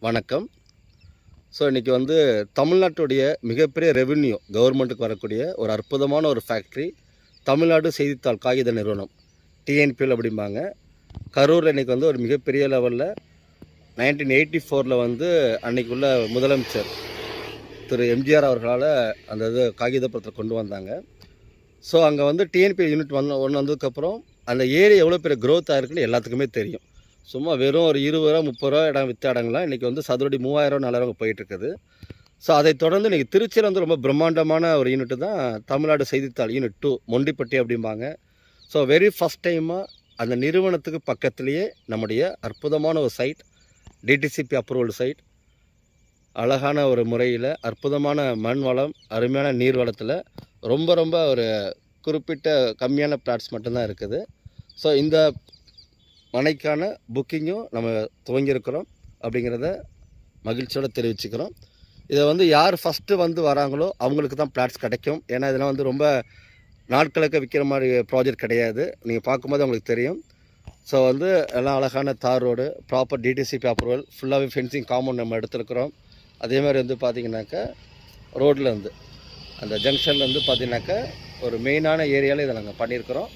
வணக்கம். ஸோ இன்றைக்கி தமிழ்நாட்டுடைய மிகப்பெரிய ரெவென்யூ கவர்மெண்ட்டுக்கு வரக்கூடிய ஒரு அற்புதமான ஒரு ஃபேக்ட்ரி தமிழ்நாடு செய்தித்தாள் காகித நிறுவனம் டிஎன்பிஎல் அப்படிம்பாங்க. கரூரில் இன்றைக்கி ஒரு மிகப்பெரிய லெவலில் 1984 அன்றைக்குள்ள முதலமைச்சர் திரு எம்ஜிஆர் அவர்களால் அந்த காகித பத்திரத்தை கொண்டு வந்தாங்க. ஸோ அங்கே டிஎன்பிஎல் யூனிட் ஒன்று வந்ததுக்கப்புறம் அந்த ஏரியா எவ்வளோ பெரிய க்ரோத் ஆகிருக்குன்னு எல்லாத்துக்குமே தெரியும். சும்மா வெறும் ஒரு 20 ரூபா 30 ரூபா இடம் விற்ற இடங்கள்லாம் இன்றைக்கி சதுரடி 3000 400 போயிட்டுருக்குது. ஸோ அதை தொடர்ந்து இன்றைக்கி திருச்சியில் ரொம்ப பிரம்மாண்டமான ஒரு யூனிட்டு தான் தமிழ்நாடு செய்தித்தாள் யூனிட் 2 மொண்டிப்பட்டி அப்படிம்பாங்க. ஸோ வெரி ஃபஸ்ட் டைமாக அந்த நிறுவனத்துக்கு பக்கத்துலேயே நம்முடைய அற்புதமான ஒரு சைட், டிடிசிபி அப்ரூவல் சைட், அழகான ஒரு முறையில் அற்புதமான மண் வளம், அருமையான நீர் வளத்தில் ரொம்ப ஒரு குறிப்பிட்ட கம்மியான பிளாட்ஸ் மட்டும்தான் இருக்குது. ஸோ இந்த மனைக்கான புக்கிங்கும் நம்ம துவங்கியிருக்கிறோம் அப்படிங்கிறத மகிழ்ச்சியோடு தெரிவிச்சுக்கிறோம். இதை யார் ஃபஸ்ட்டு வராங்களோ அவங்களுக்கு தான் பிளாட்ஸ் கிடைக்கும். ஏன்னா இதெல்லாம் ரொம்ப நாட்களுக்கு விற்கிற மாதிரி ப்ராஜெக்ட் கிடையாது. நீங்கள் பார்க்கும்போது உங்களுக்கு தெரியும். ஸோ எல்லாம் அழகான தார் ரோடு, ப்ராப்பர் டிடிசிபி அப்ரூவல், ஃபுல்லாகவே ஃபென்சிங் காம்பவுண்ட் நம்ம எடுத்துருக்குறோம். அதே மாதிரி பார்த்தீங்கன்னாக்கா ரோட்டில் அந்த ஜங்ஷனில் பார்த்தீங்கன்னாக்கா ஒரு மெயினான ஏரியாவில் இதை நாங்கள் பண்ணியிருக்கிறோம்.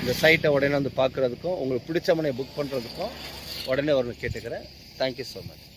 இந்த சைட்டை உடனே பார்க்குறதுக்கும் உங்களுக்கு பிடிச்ச மனையை புக் பண்ணுறதுக்கும் உடனே வரணும் கேட்டுக்கிறேன். Thank you so much.